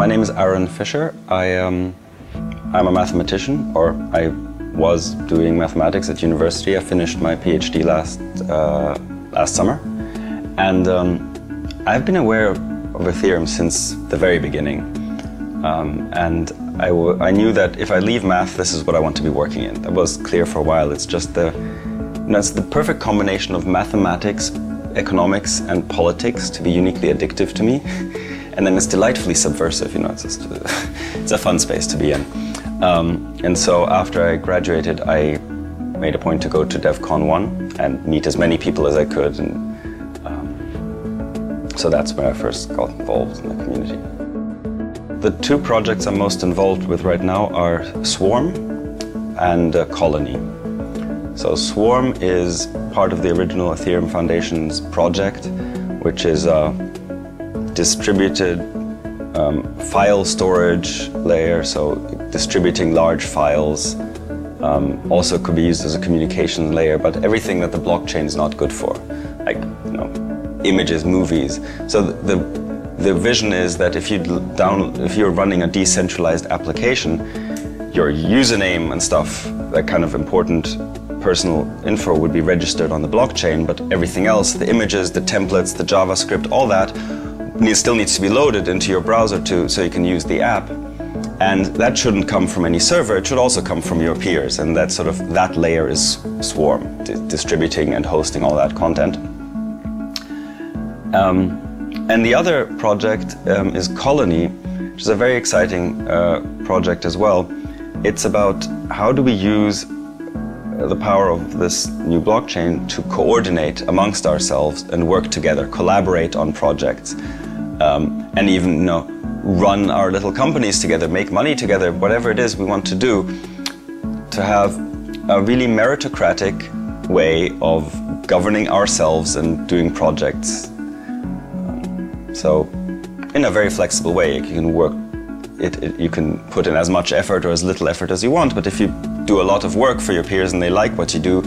My name is Fischer. I'm a mathematician, or I was doing mathematics at university. I finished my PhD last summer, and I've been aware of Ethereum since the very beginning. And I knew that if I leave math, this is what I want to be working in. That was clear for a while. It's just it's the perfect combination of mathematics, economics, and politics to be uniquely addictive to me. And then it's delightfully subversive, it's a fun space to be in. And so after I graduated, I made a point to go to DevCon 1 and meet as many people as I could. And so that's where I first got involved in the community. The two projects I'm most involved with right now are Swarm and Colony. So Swarm is part of the original Ethereum Foundation's project, which is a distributed file storage layer, so distributing large files. Also could be used as a communication layer, but everything that the blockchain is not good for, like images, movies. So the vision is that if you're running a decentralized application, your username and stuff, that kind of important personal info would be registered on the blockchain, but everything else, the images, the templates, the JavaScript, all that still needs to be loaded into your browser so you can use the app. And that shouldn't come from any server, it should also come from your peers, and that layer is Swarm, distributing and hosting all that content. And the other project is Colony, which is a very exciting project as well. It's about how do we use the power of this new blockchain to coordinate amongst ourselves and work together, collaborate on projects, and even run our little companies together, make money together, whatever it is we want to do, to have a really meritocratic way of governing ourselves and doing projects. So in a very flexible way, you can work you can put in as much effort or as little effort as you want, but if you do a lot of work for your peers and they like what you do,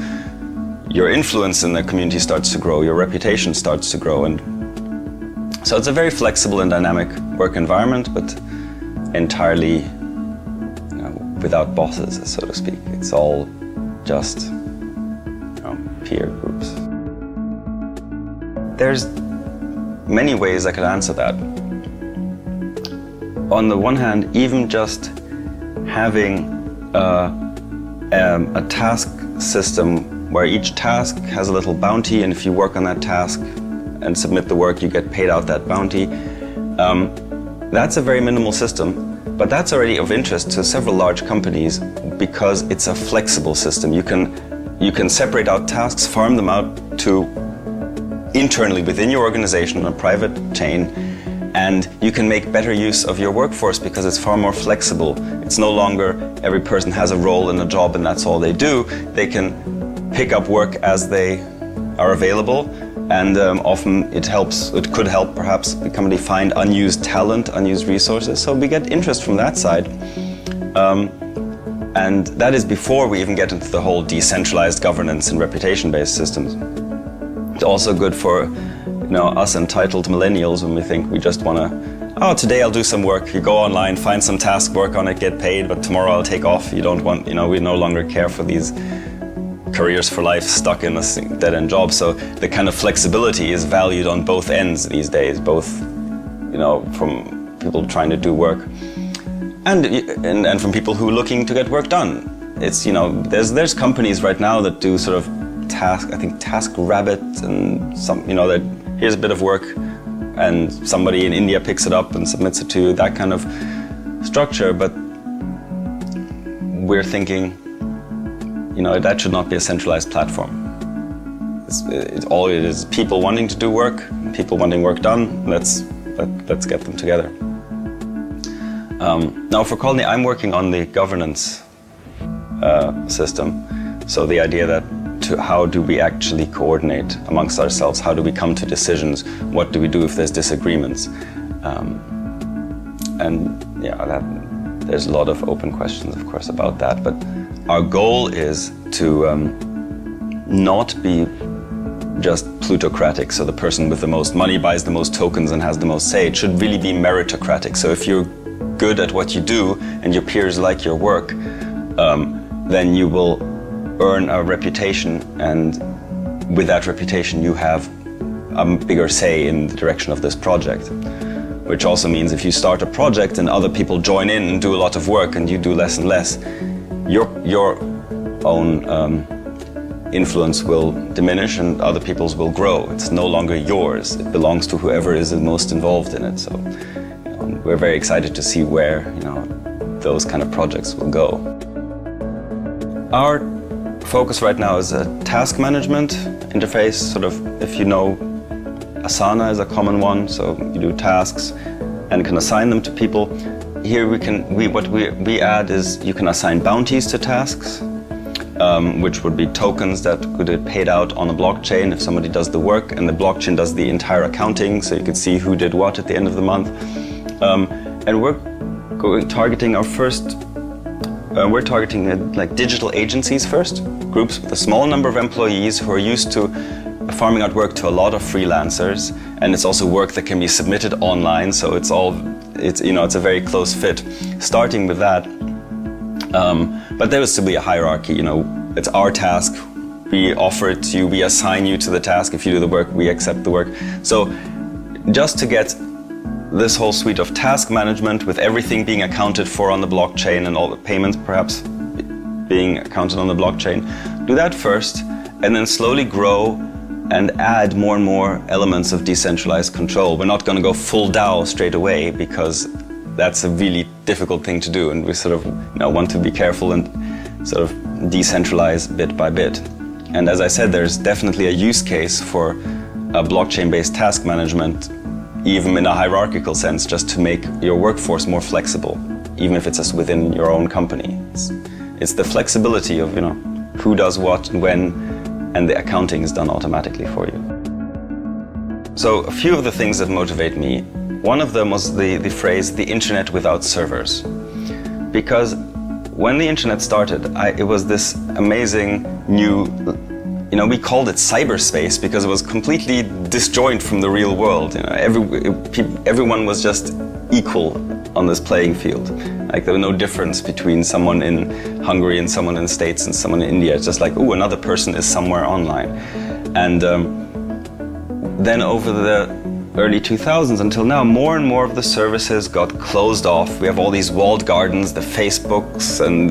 your influence in the community starts to grow, your reputation starts to grow. And so it's a very flexible and dynamic work environment, but entirely without bosses, so to speak. It's all just peer groups. There's many ways I could answer that. On the one hand, even just having a task system where each task has a little bounty, and if you work on that task and submit the work, you get paid out that bounty. That's a very minimal system, but that's already of interest to several large companies because it's a flexible system. You can separate out tasks, farm them out to internally within your organization on a private chain, and you can make better use of your workforce because it's far more flexible. It's no longer every person has a role in a job and that's all they do. They can pick up work as they are available, and often it could help perhaps the company find unused talent, unused resources, so we get interest from that side. And that is before we even get into the whole decentralized governance and reputation-based systems. It's also good for us entitled millennials when we think we just want to, today I'll do some work. You go online, find some task, work on it, get paid, but tomorrow I'll take off. You don't want, we no longer care for these careers for life stuck in a dead-end job. So the kind of flexibility is valued on both ends these days, both, from people trying to do work and from people who are looking to get work done. It's, there's companies right now that do sort of TaskRabbit and some, that here's a bit of work and somebody in India picks it up and submits it to you, that kind of structure. But we're thinking, that should not be a centralized platform. All it is people wanting to do work, people wanting work done. Let's get them together. Now for Colony, I'm working on the governance system. So the idea that how do we actually coordinate amongst ourselves? How do we come to decisions? What do we do if there's disagreements? There's a lot of open questions, of course, about that. But our goal is to not be just plutocratic, so the person with the most money buys the most tokens and has the most say. It should really be meritocratic. So if you're good at what you do and your peers like your work, then you will earn a reputation, and with that reputation you have a bigger say in the direction of this project. Which also means if you start a project and other people join in and do a lot of work and you do less and less, your own influence will diminish and other people's will grow. It's no longer yours. It belongs to whoever is the most involved in it. So we're very excited to see where those kind of projects will go. Our focus right now is a task management interface. Sort of, if you know, Asana is a common one, so you do tasks and can assign them to people. Here what we add is you can assign bounties to tasks, which would be tokens that could get paid out on a blockchain if somebody does the work, and the blockchain does the entire accounting, so you can see who did what at the end of the month. And we're targeting our first. We're targeting like digital agencies first, groups with a small number of employees who are used to farming out work to a lot of freelancers, and it's also work that can be submitted online, so it's a very close fit. Starting with that, but there will still be a hierarchy. It's our task. We offer it to you. We assign you to the task. If you do the work, we accept the work. So, just to get this whole suite of task management with everything being accounted for on the blockchain and all the payments perhaps being accounted on the blockchain, do that first, and then slowly grow and add more and more elements of decentralized control. We're not going to go full DAO straight away because that's a really difficult thing to do, and we sort of want to be careful and sort of decentralize bit by bit. And as I said, there's definitely a use case for a blockchain-based task management, even in a hierarchical sense, just to make your workforce more flexible, even if it's just within your own company. It's the flexibility of who does what and when, and the accounting is done automatically for you. So a few of the things that motivate me, one of them was the phrase, the internet without servers. Because when the internet started, it was this amazing new, we called it cyberspace because it was completely disjoint from the real world. Everyone was just equal on this playing field. Like there was no difference between someone in Hungary and someone in the States and someone in India. It's just like, oh, another person is somewhere online. And then over the early 2000s until now, more and more of the services got closed off. We have all these walled gardens, the Facebooks and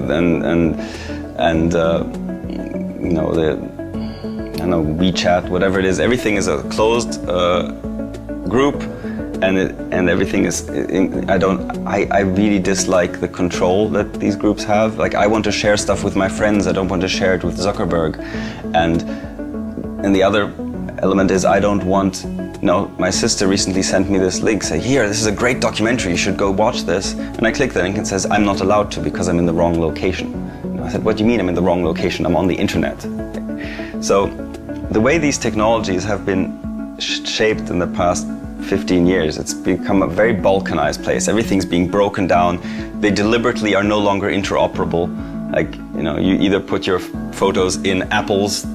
WeChat, whatever it is. Everything is a closed group. And everything is, I really dislike the control that these groups have. Like, I want to share stuff with my friends, I don't want to share it with Zuckerberg. And the other element is I don't want, my sister recently sent me this link, say, here, this is a great documentary, you should go watch this. And I click the link and it says, I'm not allowed to because I'm in the wrong location. And I said, what do you mean I'm in the wrong location? I'm on the internet. So the way these technologies have been shaped in the past 15 years, it's become a very balkanized place. Everything's being broken down. They deliberately are no longer interoperable. Like, you either put your photos in Apple's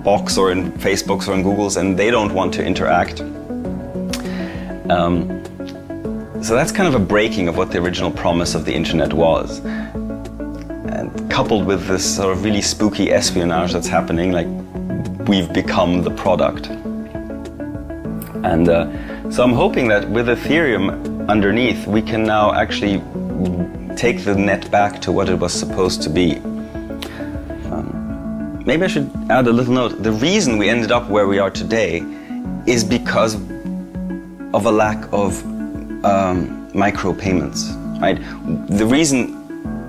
box or in Facebook's or in Google's, and they don't want to interact. So that's kind of a breaking of what the original promise of the internet was. And coupled with this sort of really spooky espionage that's happening, like, we've become the product. And so I'm hoping that with Ethereum underneath, we can now actually take the net back to what it was supposed to be. Maybe I should add a little note. The reason we ended up where we are today is because of a lack of micropayments, right? The reason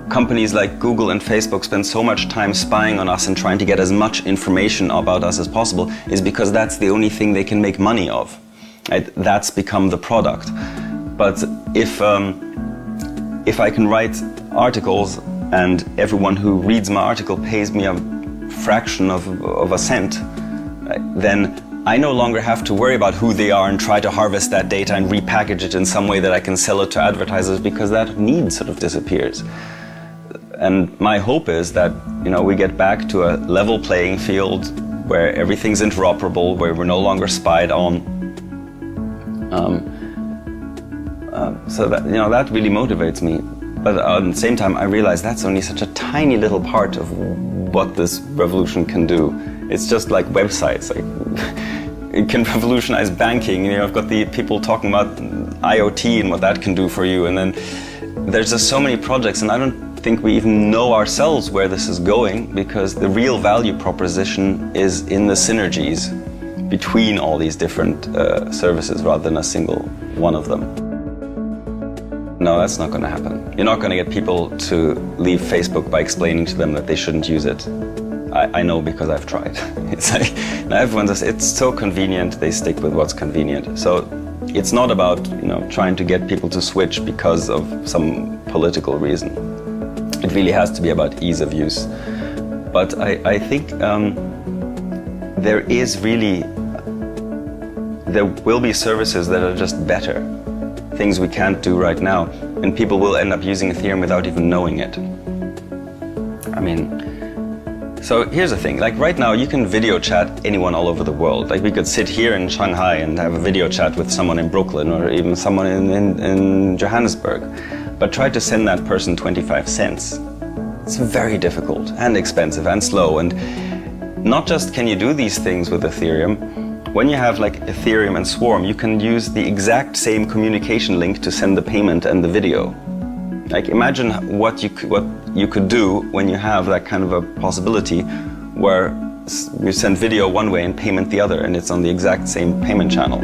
companies like Google and Facebook spend so much time spying on us and trying to get as much information about us as possible is because that's the only thing they can make money of. Right? That's become the product. But if I can write articles and everyone who reads my article pays me a fraction of a cent, right, then I no longer have to worry about who they are and try to harvest that data and repackage it in some way that I can sell it to advertisers, because that need sort of disappears. And my hope is that we get back to a level playing field where everything's interoperable, where we're no longer spied on. So that, that really motivates me. But at the same time, I realize that's only such a tiny little part of what this revolution can do. It's just like websites. Like, it can revolutionize banking. I've got the people talking about IoT and what that can do for you. And then there's just so many projects, and I don't think we even know ourselves where this is going, because the real value proposition is in the synergies between all these different services rather than a single one of them. No, that's not going to happen. You're not going to get people to leave Facebook by explaining to them that they shouldn't use it. I know, because I've tried. It's like, now everyone says it's so convenient, they stick with what's convenient. So it's not about trying to get people to switch because of some political reason. It really has to be about ease of use. But I think there will be services that are just better. Things we can't do right now, and people will end up using Ethereum without even knowing it. So here's the thing, like right now you can video chat anyone all over the world. Like we could sit here in Shanghai and have a video chat with someone in Brooklyn or even someone in Johannesburg. But try to send that person 25 cents. It's very difficult and expensive and slow. And not just can you do these things with Ethereum, when you have like Ethereum and Swarm, you can use the exact same communication link to send the payment and the video. Like imagine what you could do when you have that kind of a possibility where you send video one way and payment the other, and it's on the exact same payment channel.